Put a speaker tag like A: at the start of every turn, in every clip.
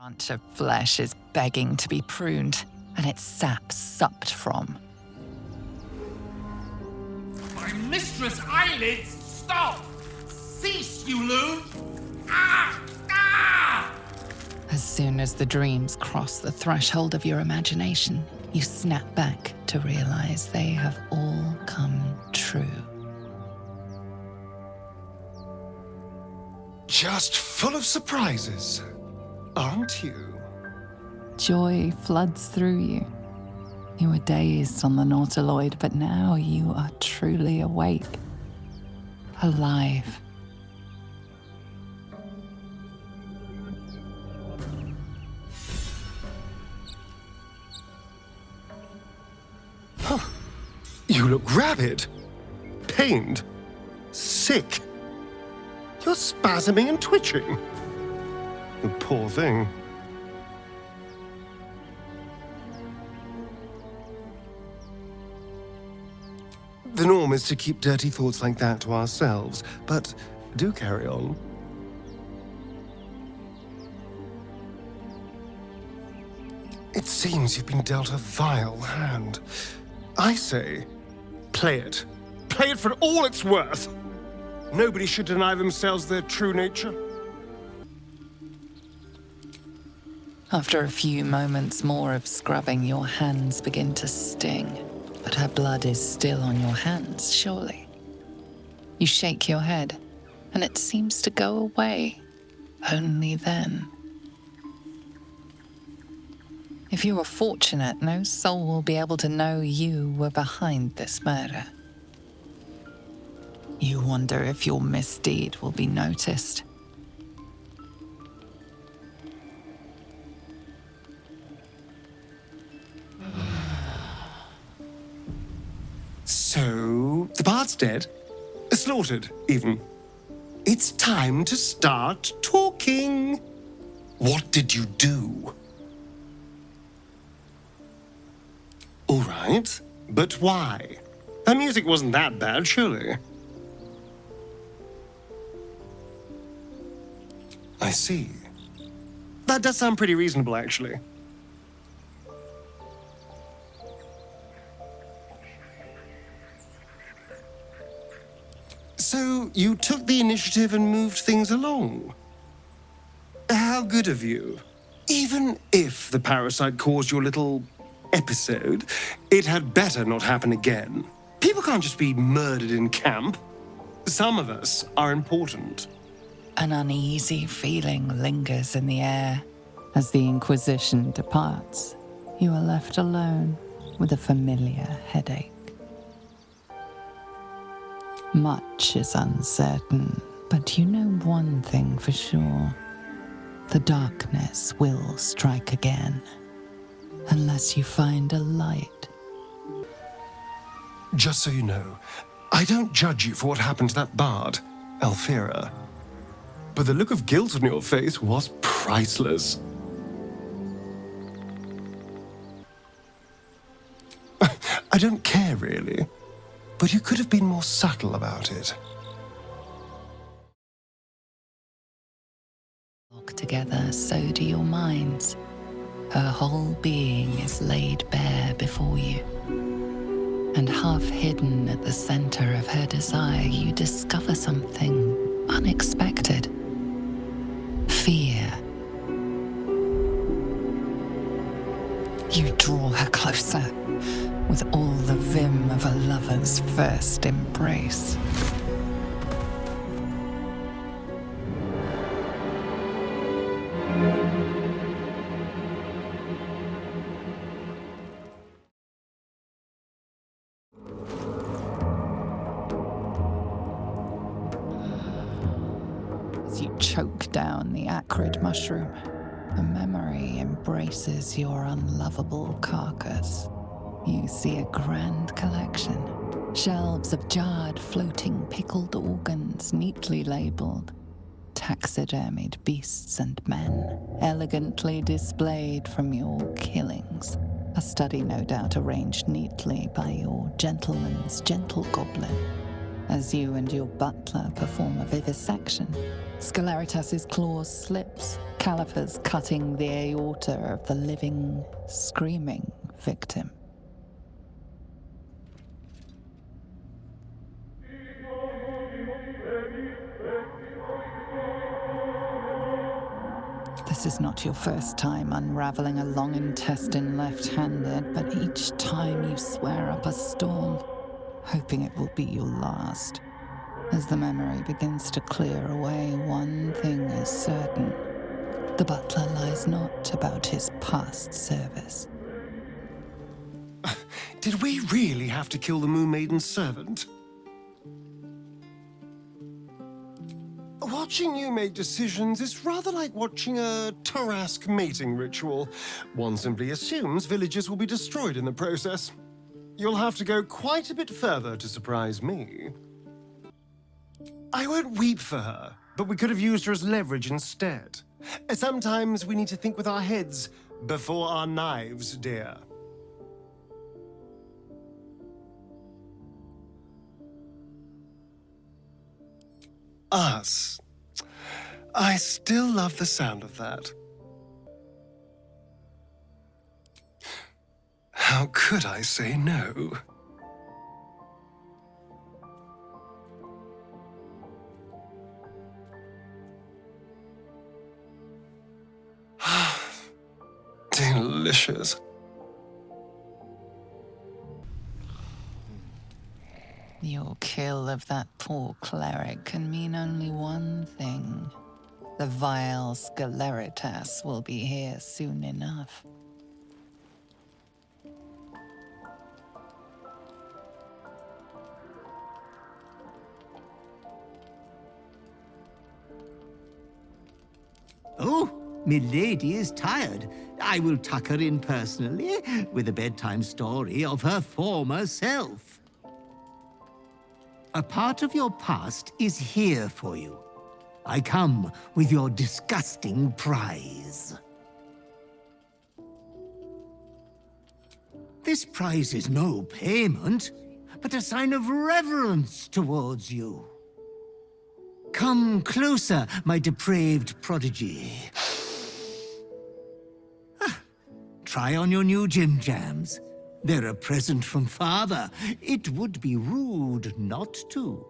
A: Branch of flesh is begging to be pruned, and its sap supped from.
B: My mistress' eyelids! Stop! Cease, you loon! Ah! Ah!
A: As soon as the dreams cross the threshold of your imagination, you snap back to realize they have all come true.
C: Just full of surprises, aren't you?
A: Joy floods through you. You were dazed on the Nautiloid, but now you are truly awake. Alive.
C: You look rabid, pained, sick. You're spasming and twitching. You poor thing. The norm is to keep dirty thoughts like that to ourselves, but do carry on. It seems you've been dealt a vile hand. I say, play it. Play it for all it's worth. Nobody should deny themselves their true nature.
A: After a few moments more of scrubbing, your hands begin to sting. But her blood is still on your hands, surely. You shake your head, and it seems to go away. Only then. If you are fortunate, no soul will be able to know you were behind this murder. You wonder if your misdeed will be noticed.
C: So, the bard's dead. Slaughtered, even. It's time to start talking. What did you do? All right, but why? That music wasn't that bad, surely. I see. That does sound pretty reasonable, actually. So, you took the initiative and moved things along. How good of you. Even if the parasite caused your little episode, it had better not happen again. People can't just be murdered in camp. Some of us are important.
A: An uneasy feeling lingers in the air. As the Inquisition departs, you are left alone with a familiar headache. Much is uncertain, but you know one thing for sure. The darkness will strike again, unless you find a light.
C: Just so you know, I don't judge you for what happened to that bard, Alfira. But the look of guilt on your face was priceless. I don't care, really. But you could have been more subtle about it.
A: Together, so do your minds. Her whole being is laid bare before you. And half hidden at the center of her desire, you discover something unexpected. Fear. You draw her closer, with all the vim of a lover's first embrace. As you choke down the acrid mushroom, a memory embraces your unlovable carcass. You see a grand collection. Shelves of jarred, floating, pickled organs neatly labeled. Taxidermied beasts and men, elegantly displayed from your killings. A study no doubt arranged neatly by your gentleman's gentle goblin. As you and your butler perform a vivisection, Scelaritas's claws slips, calipers cutting the aorta of the living, screaming victim. This is not your first time unraveling a long intestine left-handed, but each time you swear up a storm, hoping it will be your last. As the memory begins to clear away, one thing is certain. The butler lies not about his past service.
C: Did we really have to kill the Moon Maiden's servant? Watching you make decisions is rather like watching a Tarask mating ritual. One simply assumes villages will be destroyed in the process. You'll have to go quite a bit further to surprise me. I won't weep for her, but we could have used her as leverage instead. Sometimes we need to think with our heads before our knives, dear. Us. I still love the sound of that. How could I say no? Delicious.
A: Your kill of that poor cleric can mean only one thing. The vile Sceleritas will be here soon enough.
D: Oh, milady is tired. I will tuck her in personally with a bedtime story of her former self. A part of your past is here for you. I come with your disgusting prize. This prize is no payment, but a sign of reverence towards you. Come closer, my depraved prodigy. Try on your new gym jams. They're a present from Father. It would be rude not to.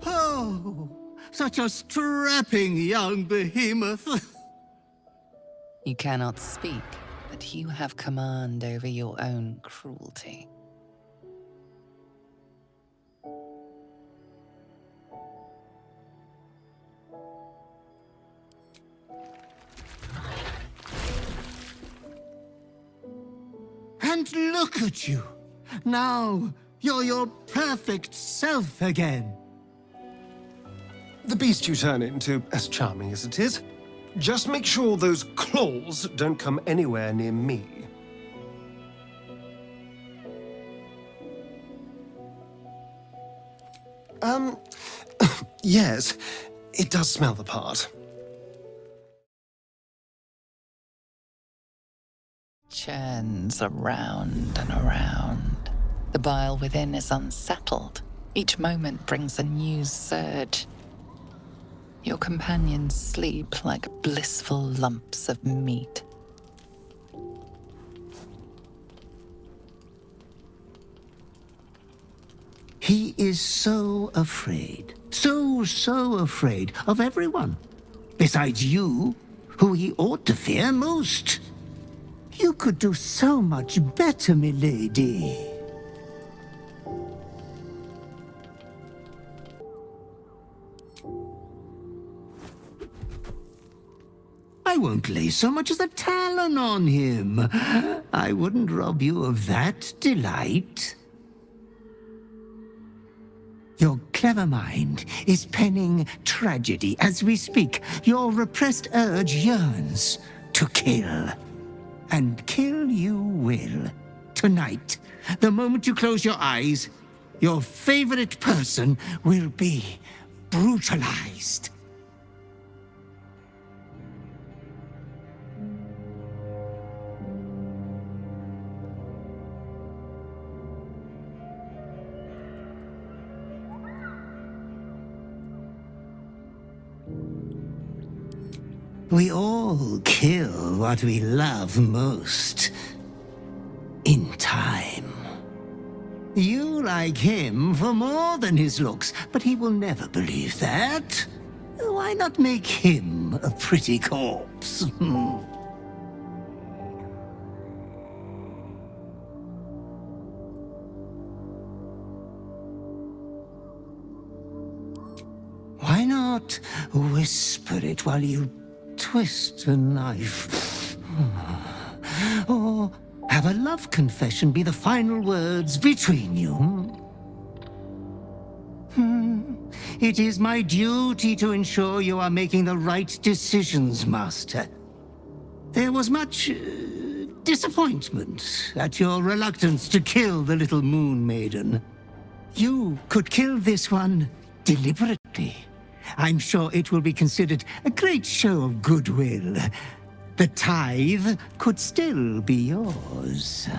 D: Oh, such a strapping young behemoth.
A: You cannot speak, but you have command over your own cruelty.
D: And look at you. Now, you're your perfect self again.
C: The beast you turn into, as charming as it is, just make sure those claws don't come anywhere near me. Yes, it does smell the part.
A: Churns around and around. The bile within is unsettled. Each moment brings a new surge. Your companions sleep like blissful lumps of meat.
D: He is so afraid, so afraid of everyone. Besides you, who he ought to fear most. You could do so much better, milady. I won't lay so much as a talon on him. I wouldn't rob you of that delight. Your clever mind is penning tragedy as we speak. Your repressed urge yearns to kill. And kill you will. Tonight, the moment you close your eyes, your favorite person will be brutalized. We all kill what we love most. In time. You like him for more than his looks, but he will never believe that. Why not make him a pretty corpse? Why not whisper it while you twist a knife? Or have a love confession be the final words between you? It is my duty to ensure you are making the right decisions, Master. There was much disappointment at your reluctance to kill the little moon maiden. You could kill this one deliberately. I'm sure it will be considered a great show of goodwill. The tithe could still be yours.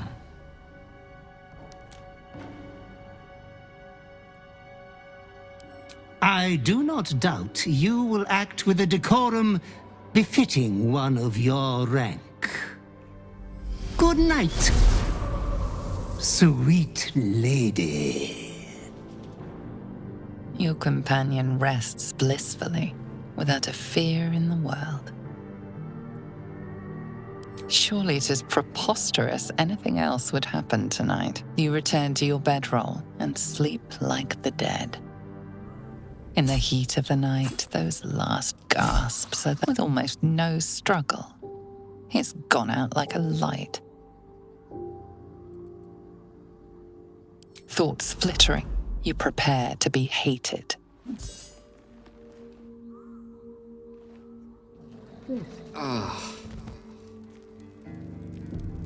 D: I do not doubt you will act with a decorum befitting one of your rank. Good night, sweet lady.
A: Your companion rests blissfully, without a fear in the world. Surely it is preposterous anything else would happen tonight. You return to your bedroll and sleep like the dead. In the heat of the night, those last gasps are with almost no struggle. It's gone out like a light. Thoughts flittering, you prepare to be hated.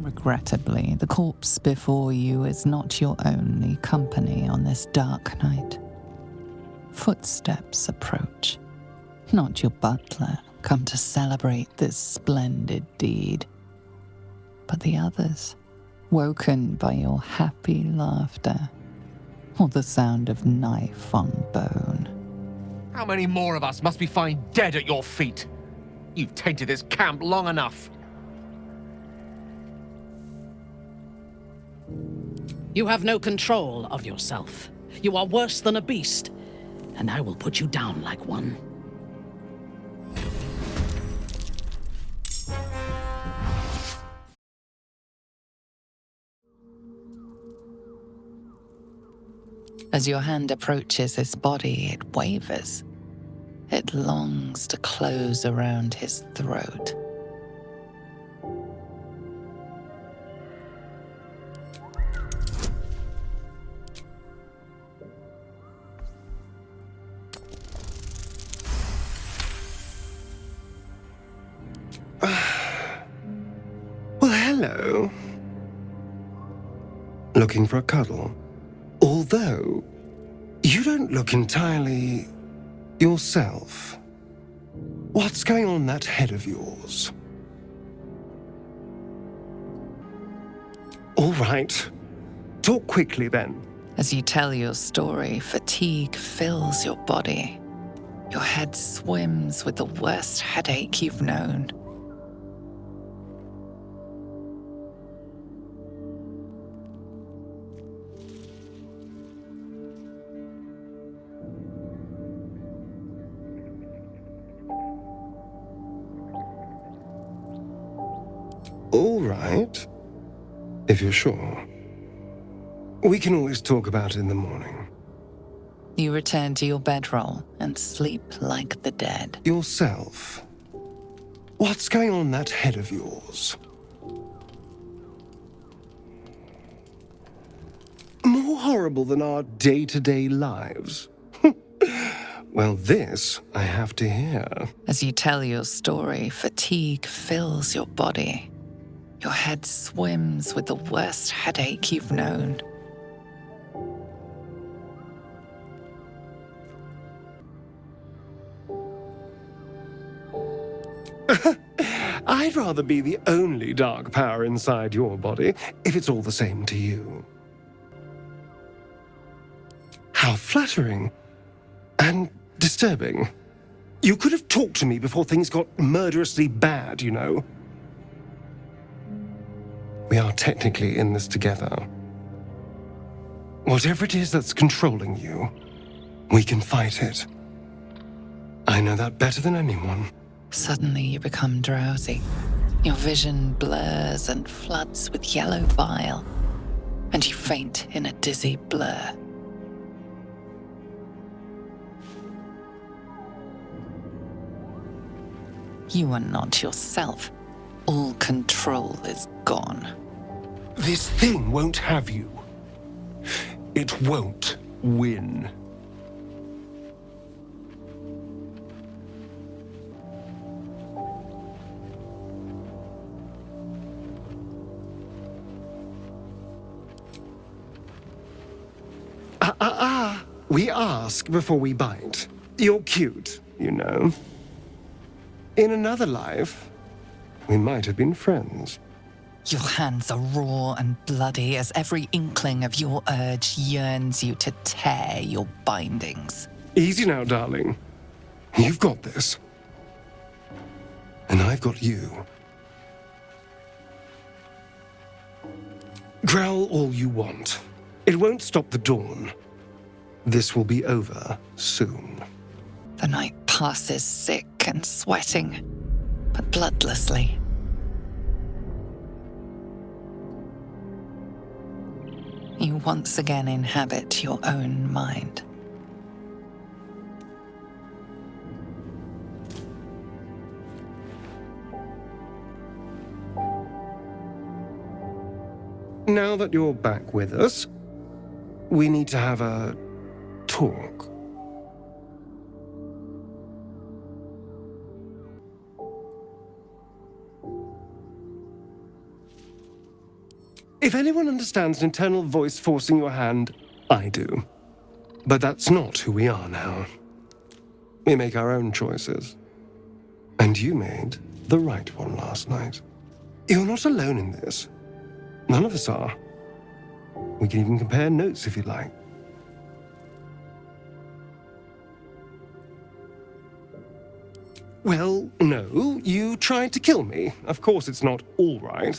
A: Regrettably, the corpse before you is not your only company on this dark night. Footsteps approach, not your butler, come to celebrate this splendid deed, but the others, woken by your happy laughter, or the sound of knife on bone.
B: How many more of us must we find dead at your feet? You've tainted this camp long enough.
E: You have no control of yourself. You are worse than a beast, and I will put you down like one.
A: As your hand approaches his body, it wavers. It longs to close around his throat.
C: Well, hello. Looking for a cuddle? Although, you don't look entirely yourself. What's going on in that head of yours? All right. Talk quickly, then.
A: As you tell your story, fatigue fills your body. Your head swims with the worst headache you've known.
C: All right. If you're sure. We can always talk about it in the morning.
A: You return to your bedroll and sleep like the dead.
C: Yourself. What's going on in that head of yours? More horrible than our day-to-day lives. Well, this I have to hear.
A: As you tell your story, fatigue fills your body. Your head swims with the worst headache you've known.
C: I'd rather be the only dark power inside your body, if it's all the same to you. How flattering and disturbing. You could have talked to me before things got murderously bad, you know. We are technically in this together. Whatever it is that's controlling you, we can fight it. I know that better than anyone.
A: Suddenly you become drowsy. Your vision blurs and floods with yellow bile, and you faint in a dizzy blur. You are not yourself. All control is gone.
C: This thing won't have you. It won't win. We ask before we bite. You're cute, you know. In another life, we might have been friends.
A: Your hands are raw and bloody as every inkling of your urge yearns you to tear your bindings.
C: Easy now, darling. You've got this. And I've got you. Growl all you want. It won't stop the dawn. This will be over soon.
A: The night passes sick and sweating, but bloodlessly. You once again inhabit your own mind.
C: Now that you're back with us, we need to have a talk. If anyone understands an internal voice forcing your hand, I do. But that's not who we are now. We make our own choices. And you made the right one last night. You're not alone in this. None of us are. We can even compare notes if you like. Well, no, you tried to kill me. Of course it's not all right.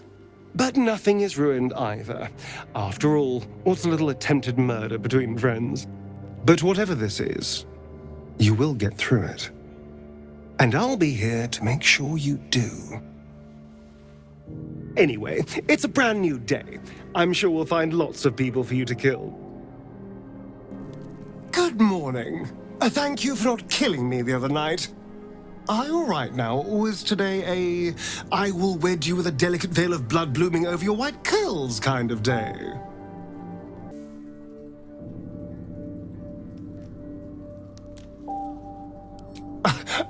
C: But nothing is ruined either. After all, what's a little attempted murder between friends? But whatever this is, you will get through it. And I'll be here to make sure you do. Anyway, it's a brand new day. I'm sure we'll find lots of people for you to kill. Good morning. Thank you for not killing me the other night. Are you all right now, or is today a I will wed you with a delicate veil of blood blooming over your white curls kind of day?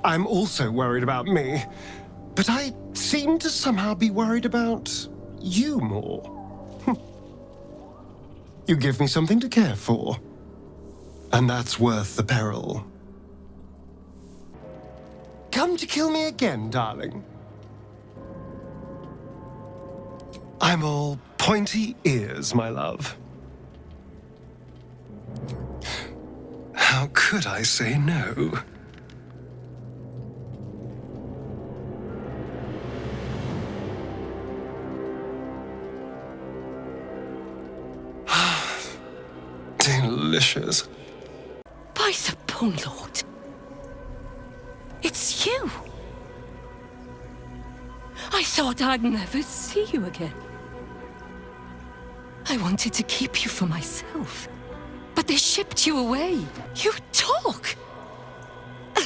C: I'm also worried about me, but I seem to somehow be worried about you more. You give me something to care for, and that's worth the peril. Come to kill me again, darling. I'm all pointy ears, my love. How could I say no? Delicious.
F: By the bone lord. It's you! I thought I'd never see you again. I wanted to keep you for myself, but they shipped you away. You talk!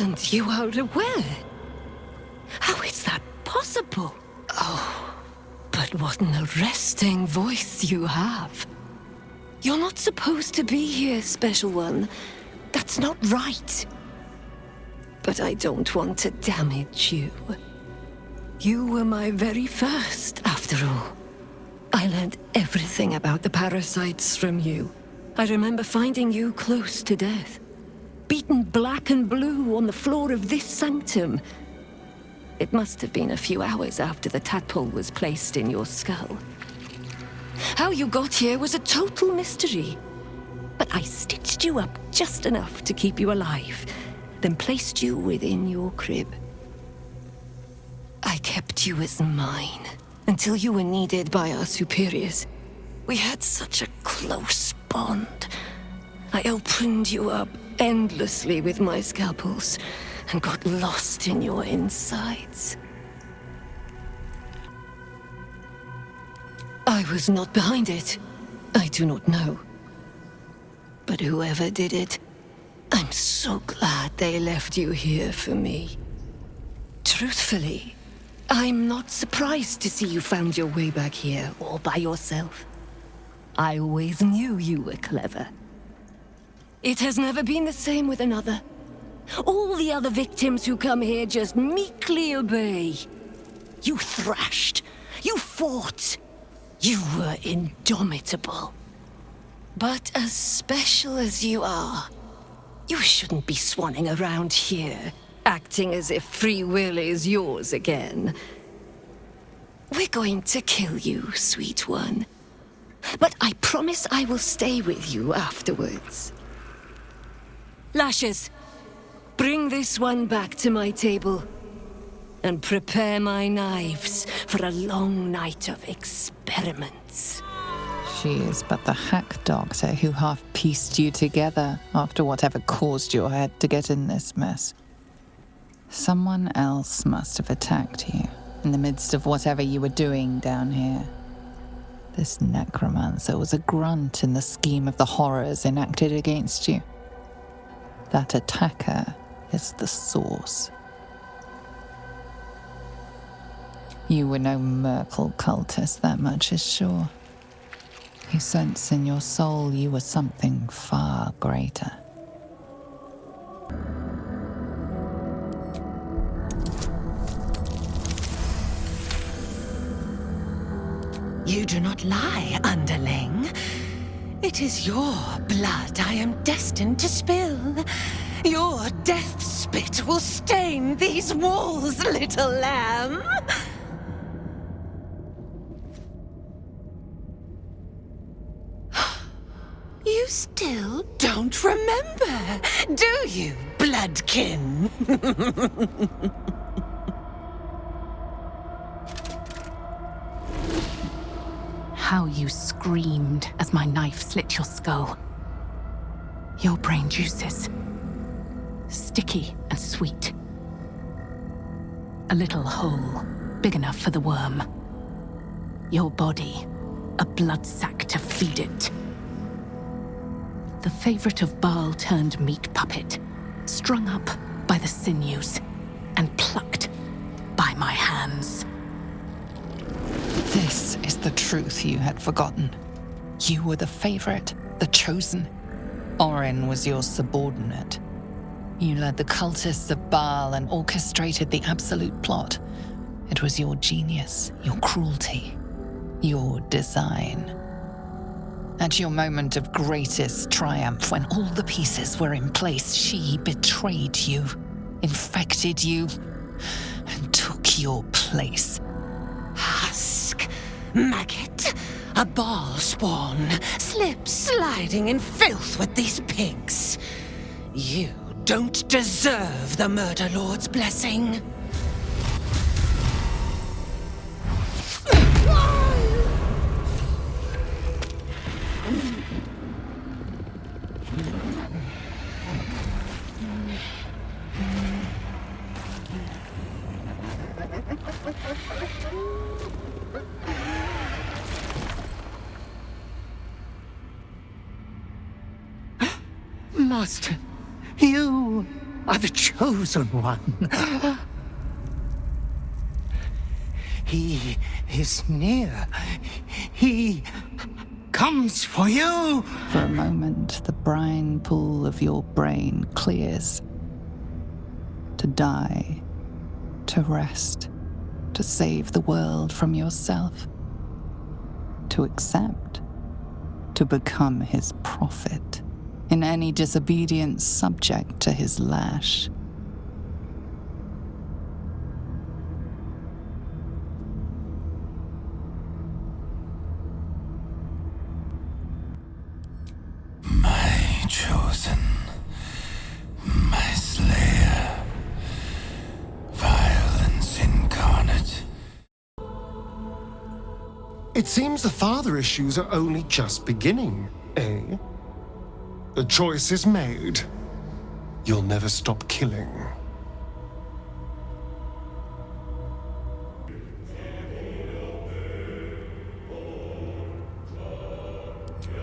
F: And you are aware. How is that possible? Oh, but what an arresting voice you have. You're not supposed to be here, Special One. That's not right. But I don't want to damage you. You were my very first, after all. I learned everything about the parasites from you. I remember finding you close to death, beaten black and blue on the floor of this sanctum. It must have been a few hours after the tadpole was placed in your skull. How you got here was a total mystery. But I stitched you up just enough to keep you alive. then placed you within your crib. I kept you as mine until you were needed by our superiors. We had such a close bond. I opened you up endlessly with my scalpels and got lost in your insides. I was not behind it. I do not know. But whoever did it, I'm so glad they left you here for me. Truthfully, I'm not surprised to see you found your way back here all by yourself. I always knew you were clever. It has never been the same with another. All the other victims who come here just meekly obey. You thrashed. You fought. You were indomitable. But as special as you are, you shouldn't be swanning around here, acting as if free will is yours again. We're going to kill you, sweet one. But I promise I will stay with you afterwards. Lashes, bring this one back to my table. And prepare my knives for a long night of experiments.
A: She is but the hack doctor who half pieced you together after whatever caused your head to get in this mess. Someone else must have attacked you in the midst of whatever you were doing down here. This necromancer was a grunt in the scheme of the horrors enacted against you. That attacker is the source. You were no Merkel cultist, that much is sure. You sense in your soul you were something far greater.
F: You do not lie, underling. It is your blood I am destined to spill. Your death spit will stain these walls, little lamb. You still don't remember, do you, bloodkin?
G: How you screamed as my knife slit your skull. Your brain juices, sticky and sweet. A little hole, big enough for the worm. Your body, a blood sack to feed it. The favorite of Baal turned meat puppet, strung up by the sinews and plucked by my hands.
A: This is the truth you had forgotten. You were the favorite, the chosen. Orin was your subordinate. You led the cultists of Baal and orchestrated the absolute plot. It was your genius, your cruelty, your design. At your moment of greatest triumph, when all the pieces were in place, she betrayed you, infected you, and took your place.
F: Husk, maggot, a Baal spawn, slip sliding in filth with these pigs. You don't deserve the Murder Lord's blessing.
D: Master, you are the chosen one. He is near. He comes for you.
A: For a moment, the brine pool of your brain clears. To die, to rest, to save the world from yourself. To accept, to become his prophet. In any disobedience subject to his lash.
H: My chosen, my slayer.
C: It seems the father issues are only just beginning, eh? The choice is made. You'll never stop killing.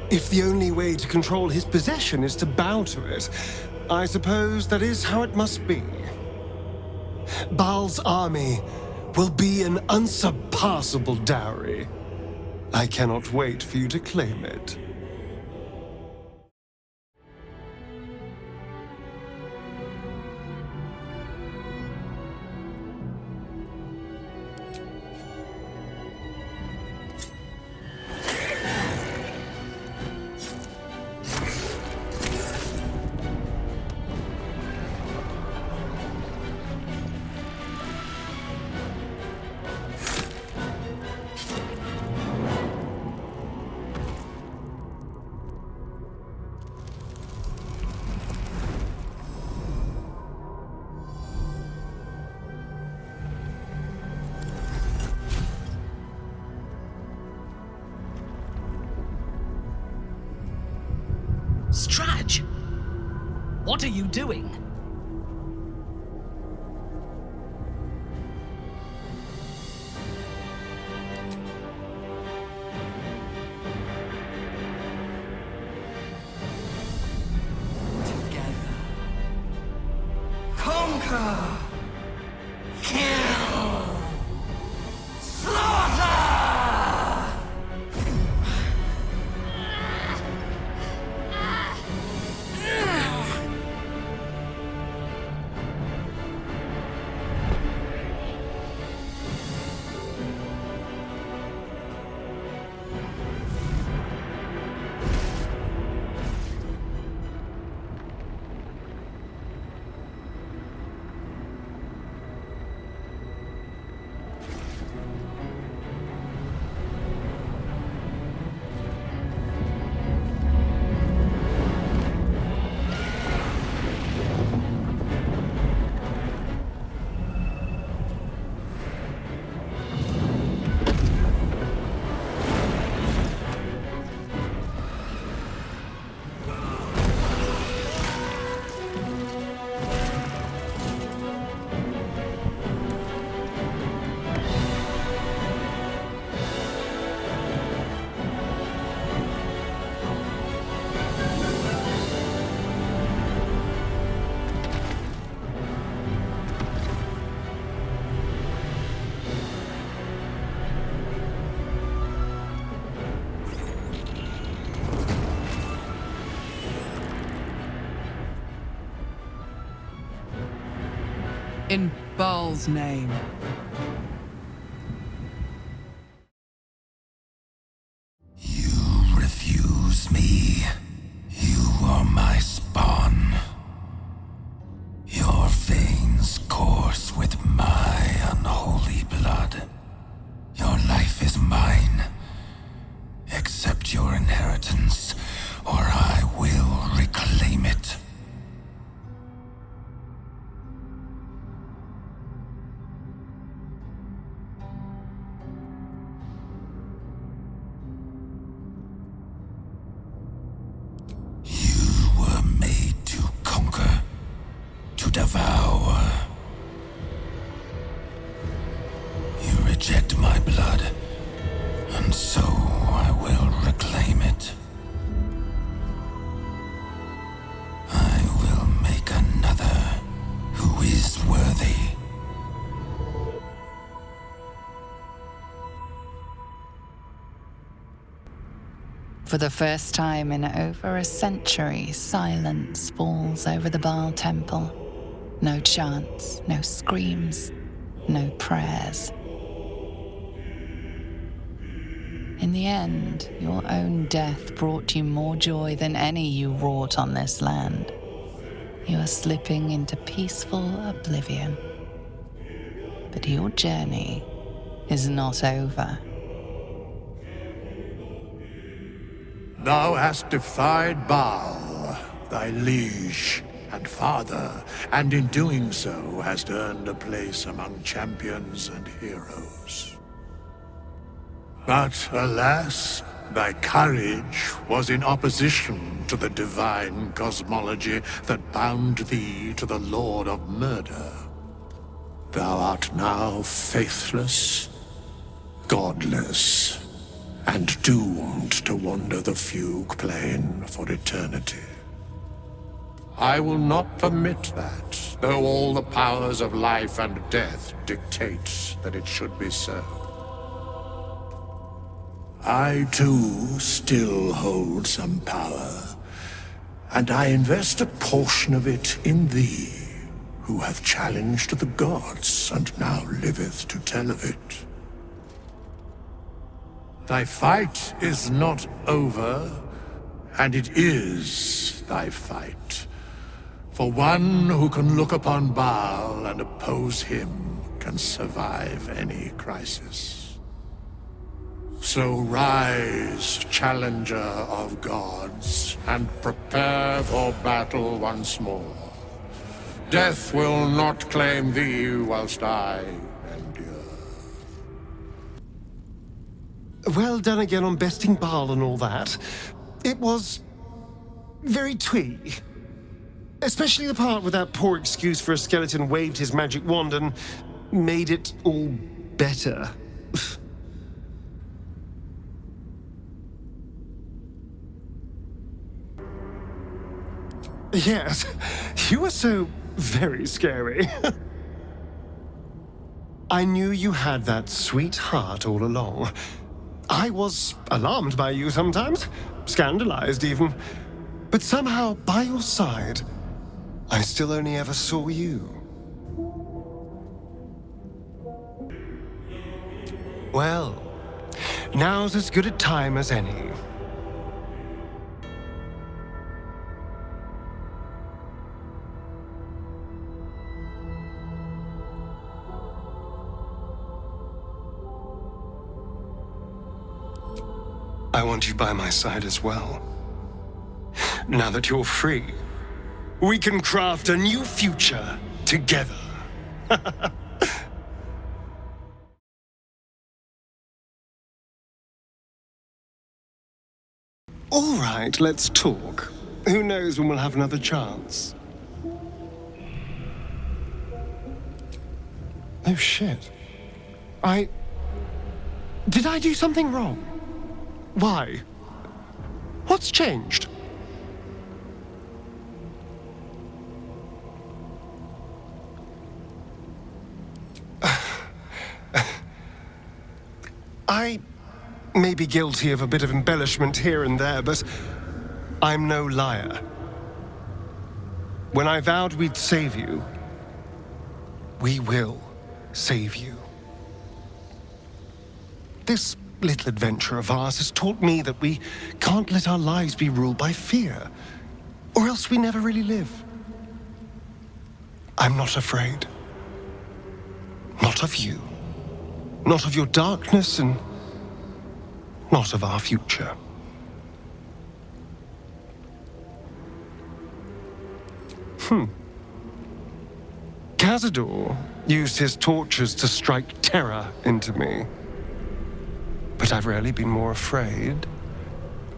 C: If the only way to control his possession is to bow to it, I suppose that is how it must be. Baal's army will be an unsurpassable dowry. I cannot wait for you to claim it.
E: Straj! What are you doing?
H: Together. Conquer! Kill! Slaughter!
I: In Baal's name.
J: You refuse me. You are my spawn. Your veins course with my unholy blood. Your life is mine. Accept your inheritance, or I will reclaim it. Devour. You reject my blood, and so I will reclaim it. I will make another who is worthy.
A: For the first time in over a century, silence falls over the Baal temple. No chants, no screams, no prayers. In the end, your own death brought you more joy than any you wrought on this land. You are slipping into peaceful oblivion. But your journey is not over.
K: Thou hast defied Baal, thy liege and father, and in doing so hast earned a place among champions and heroes. But alas, thy courage was in opposition to the divine cosmology that bound thee to the Lord of Murder. Thou art now faithless, godless, and doomed to wander the fugue plane for eternity. I will not permit that, though all the powers of life and death dictate that it should be so. I, too, still hold some power, and I invest a portion of it in thee, who hath challenged the gods and now liveth to tell of it. Thy fight is not over, and it is thy fight. For one who can look upon Baal and oppose him can survive any crisis. So rise, challenger of gods, and prepare for battle once more. Death will not claim thee whilst I endure.
C: Well done again on besting Baal and all that. It was very twee. Especially the part where that poor excuse for a skeleton waved his magic wand and made it all better. Yes, you were so very scary. I knew you had that sweet heart all along. I was alarmed by you sometimes, scandalized even. But somehow, by your side, I still only ever saw you. Well, now's as good a time as any. I want you by my side as well. Now that you're free, we can craft a new future together. All right, let's talk. Who knows when we'll have another chance? Oh shit. Did I do something wrong? Why? What's changed? I may be guilty of a bit of embellishment here and there, but I'm no liar. When I vowed we'd save you, we will save you. This little adventure of ours has taught me that we can't let our lives be ruled by fear, or else we never really live. I'm not afraid. Not of you. Not of your darkness, and not of our future. Cazador used his tortures to strike terror into me. But I've rarely been more afraid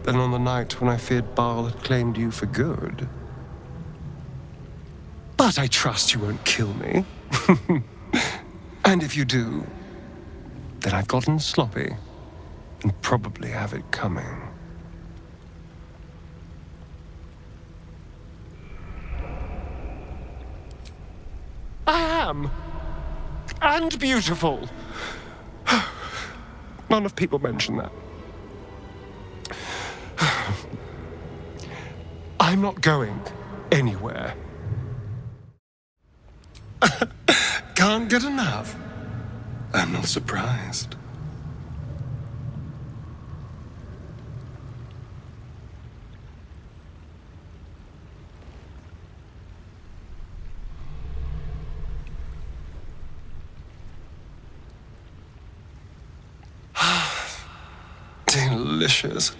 C: than on the night when I feared Baal had claimed you for good. But I trust you won't kill me. And if you do, then I've gotten sloppy and probably have it coming. I am. And beautiful. Not enough people mention that. I'm not going anywhere. Can't get enough. I'm not surprised. Delicious.